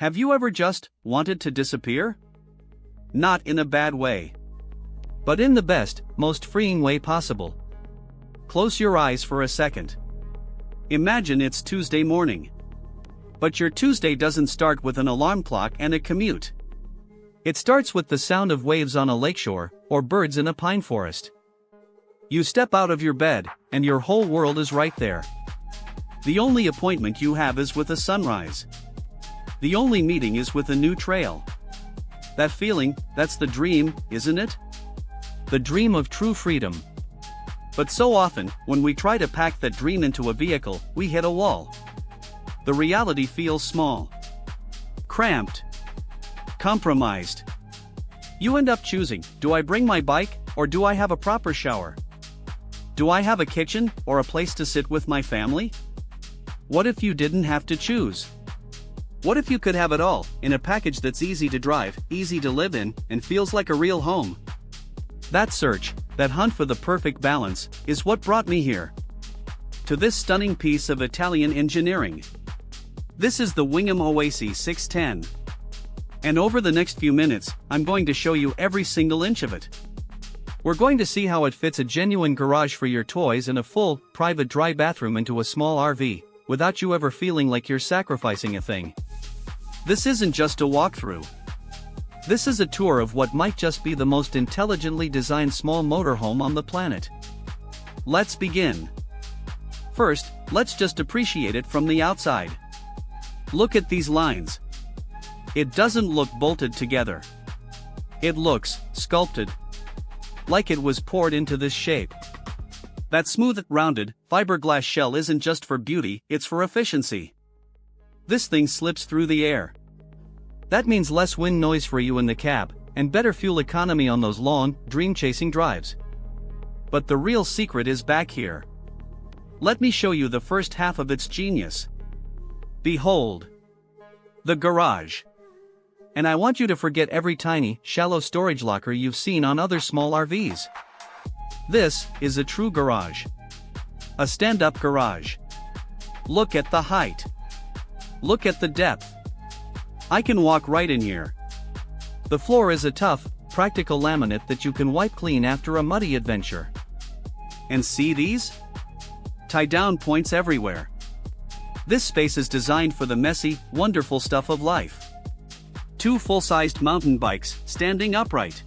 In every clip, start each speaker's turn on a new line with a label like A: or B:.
A: Have you ever just wanted to disappear? Not in a bad way, but in the best, most freeing way possible. Close your eyes for a second. Imagine it's Tuesday morning. But your Tuesday doesn't start with an alarm clock and a commute. It starts with the sound of waves on a lakeshore, or birds in a pine forest. You step out of your bed, and your whole world is right there. The only appointment you have is with a sunrise. The only meeting is with a new trail. That feeling, that's the dream, isn't it? The dream of true freedom. But so often, when we try to pack that dream into a vehicle, we hit a wall. The reality feels small, cramped, compromised. You end up choosing, do I bring my bike, or do I have a proper shower? Do I have a kitchen, or a place to sit with my family? What if you didn't have to choose? What if you could have it all, in a package that's easy to drive, easy to live in, and feels like a real home? That search, that hunt for the perfect balance, is what brought me here. To this stunning piece of Italian engineering. This is the Wingamm Oasi 610. And over the next few minutes, I'm going to show you every single inch of it. We're going to see how it fits a genuine garage for your toys and a full, private dry bathroom into a small RV, without you ever feeling like you're sacrificing a thing. This isn't just a walkthrough. This is a tour of what might just be the most intelligently designed small motorhome on the planet. Let's begin. First, let's just appreciate it from the outside. Look at these lines. It doesn't look bolted together. It looks sculpted. Like it was poured into this shape. That smooth, rounded, fiberglass shell isn't just for beauty, it's for efficiency. This thing slips through the air. That means less wind noise for you in the cab, and better fuel economy on those long, dream-chasing drives. But the real secret is back here. Let me show you the first half of its genius. Behold. The garage. And I want you to forget every tiny, shallow storage locker you've seen on other small RVs. This is a true garage. A stand-up garage. Look at the height. Look at the depth. I can walk right in here. The floor is a tough, practical laminate that you can wipe clean after a muddy adventure. And see these? Tie-down points everywhere. This space is designed for the messy, wonderful stuff of life. 2 full-sized mountain bikes, standing upright.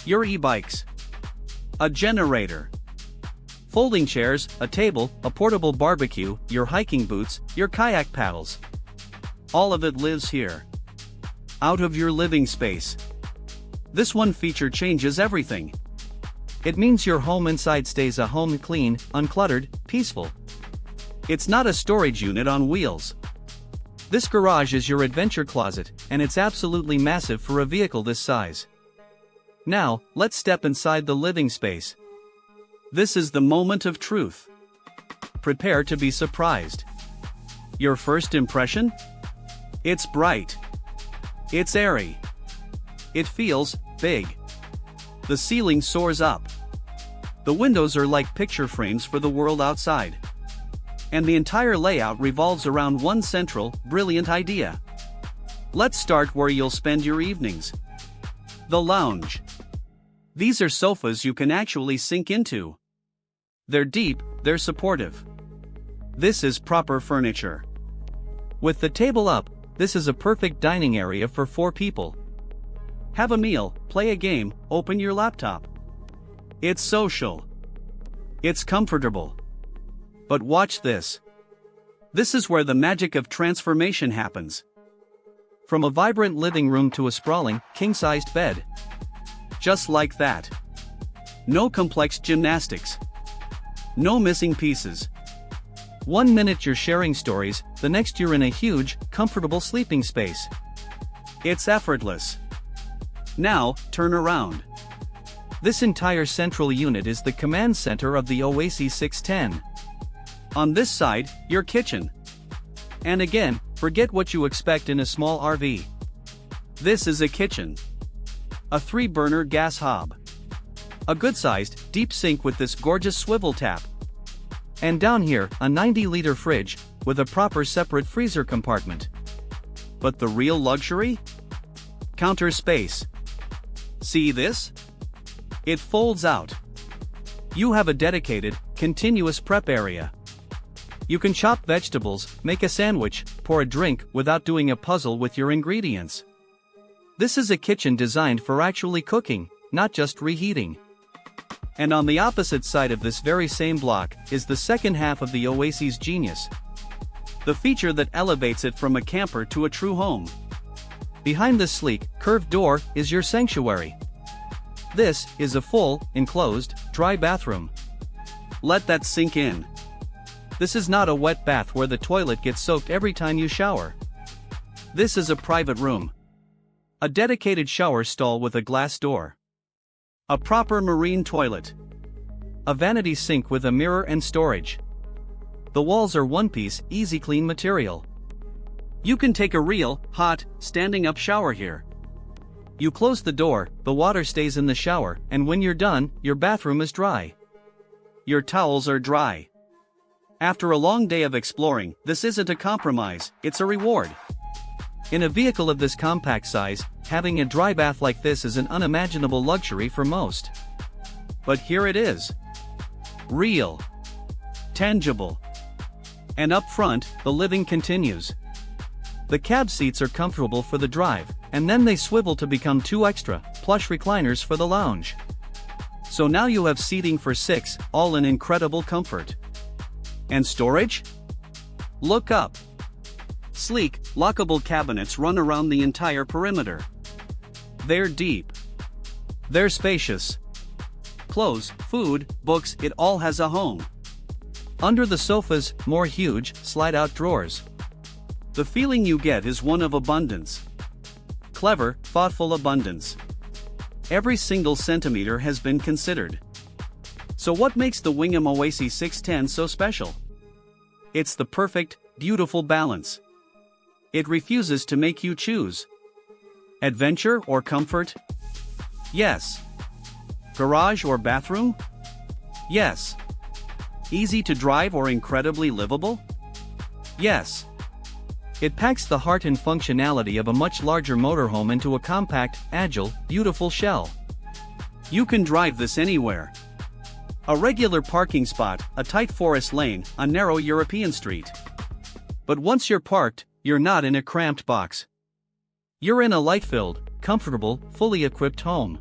A: Your e-bikes. A generator. Folding chairs, a table, a portable barbecue, your hiking boots, your kayak paddles. All of it lives here. Out of your living space. This one feature changes everything. It means your home inside stays a home, clean, uncluttered, peaceful. It's not a storage unit on wheels. This garage is your adventure closet, and it's absolutely massive for a vehicle this size. Now, let's step inside the living space. This is the moment of truth. Prepare to be surprised. Your first impression? It's bright. It's airy. It feels big. The ceiling soars up. The windows are like picture frames for the world outside. And the entire layout revolves around one central, brilliant idea. Let's start where you'll spend your evenings. The lounge. These are sofas you can actually sink into. They're deep, they're supportive. This is proper furniture. With the table up, this is a perfect dining area for 4 people. Have a meal, play a game, open your laptop. It's social. It's comfortable. But watch this. This is where the magic of transformation happens. From a vibrant living room to a sprawling, king-sized bed. Just like that. No complex gymnastics. No missing pieces. 1 minute you're sharing stories, the next you're in a huge, comfortable sleeping space. It's effortless. Now, turn around. This entire central unit is the command center of the Oasi 610. On this side, your kitchen. And again, forget what you expect in a small RV. This is a kitchen. A 3-burner gas hob. A good-sized, deep sink with this gorgeous swivel tap. And down here, a 90-liter fridge, with a proper separate freezer compartment. But the real luxury? Counter space. See this? It folds out. You have a dedicated, continuous prep area. You can chop vegetables, make a sandwich, pour a drink without doing a puzzle with your ingredients. This is a kitchen designed for actually cooking, not just reheating. And on the opposite side of this very same block is the second half of the Oasi's genius. The feature that elevates it from a camper to a true home. Behind this sleek, curved door is your sanctuary. This is a full, enclosed, dry bathroom. Let that sink in. This is not a wet bath where the toilet gets soaked every time you shower. This is a private room. A dedicated shower stall with a glass door. A proper marine toilet. A vanity sink with a mirror and storage. The walls are one-piece, easy clean material. You can take a real, hot, standing-up shower here. You close the door, the water stays in the shower, and when you're done, your bathroom is dry. Your towels are dry. After a long day of exploring, this isn't a compromise, it's a reward. In a vehicle of this compact size, having a dry bath like this is an unimaginable luxury for most. But here it is. Real. Tangible. And up front, the living continues. The cab seats are comfortable for the drive, and then they swivel to become two extra, plush recliners for the lounge. So now you have seating for 6, all in incredible comfort. And storage? Look up. Sleek, lockable cabinets run around the entire perimeter. They're deep. They're spacious. Clothes, food, books, it all has a home. Under the sofas, more huge, slide-out drawers. The feeling you get is one of abundance. Clever, thoughtful abundance. Every single centimeter has been considered. So what makes the Wingamm Oasi 610 so special? It's the perfect, beautiful balance. It refuses to make you choose. Adventure or comfort? Yes. Garage or bathroom? Yes. Easy to drive or incredibly livable? Yes. It packs the heart and functionality of a much larger motorhome into a compact, agile, beautiful shell. You can drive this anywhere. A regular parking spot, a tight forest lane, a narrow European street. But once you're parked, you're not in a cramped box. You're in a light-filled, comfortable, fully equipped home.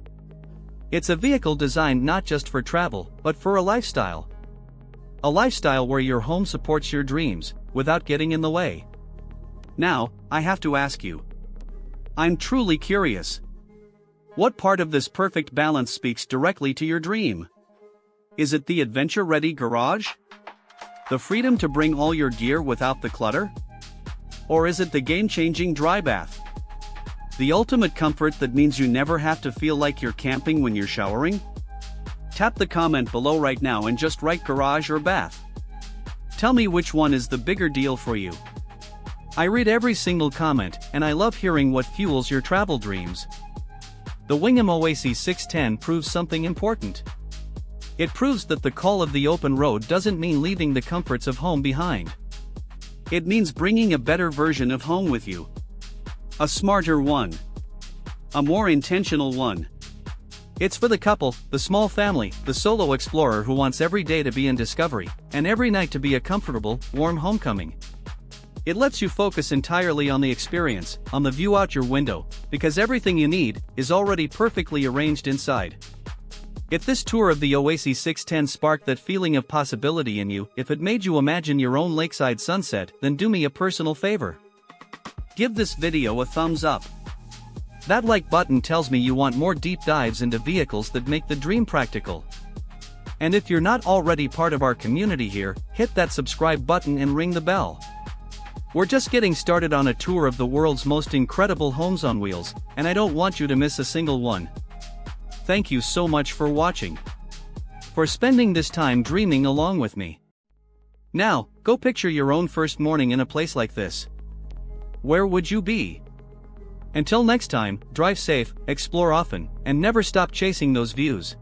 A: It's a vehicle designed not just for travel, but for a lifestyle. A lifestyle where your home supports your dreams, without getting in the way. Now, I have to ask you. I'm truly curious. What part of this perfect balance speaks directly to your dream? Is it the adventure-ready garage? The freedom to bring all your gear without the clutter? Or is it the game-changing dry bath? The ultimate comfort that means you never have to feel like you're camping when you're showering? Tap the comment below right now and just write garage or bath. Tell me which one is the bigger deal for you. I read every single comment, and I love hearing what fuels your travel dreams. The Wingamm Oasi 610 proves something important. It proves that the call of the open road doesn't mean leaving the comforts of home behind. It means bringing a better version of home with you. A smarter one. A more intentional one. It's for the couple, the small family, the solo explorer who wants every day to be in discovery, and every night to be a comfortable, warm homecoming. It lets you focus entirely on the experience, on the view out your window, because everything you need is already perfectly arranged inside. If this tour of the Oasi 610 sparked that feeling of possibility in you, if it made you imagine your own lakeside sunset, then do me a personal favor. Give this video a thumbs up. That like button tells me you want more deep dives into vehicles that make the dream practical. And if you're not already part of our community here, hit that subscribe button and ring the bell. We're just getting started on a tour of the world's most incredible homes on wheels, and I don't want you to miss a single one. Thank you so much for watching. For spending this time dreaming along with me. Now, go picture your own first morning in a place like this. Where would you be? Until next time, drive safe, explore often, and never stop chasing those views.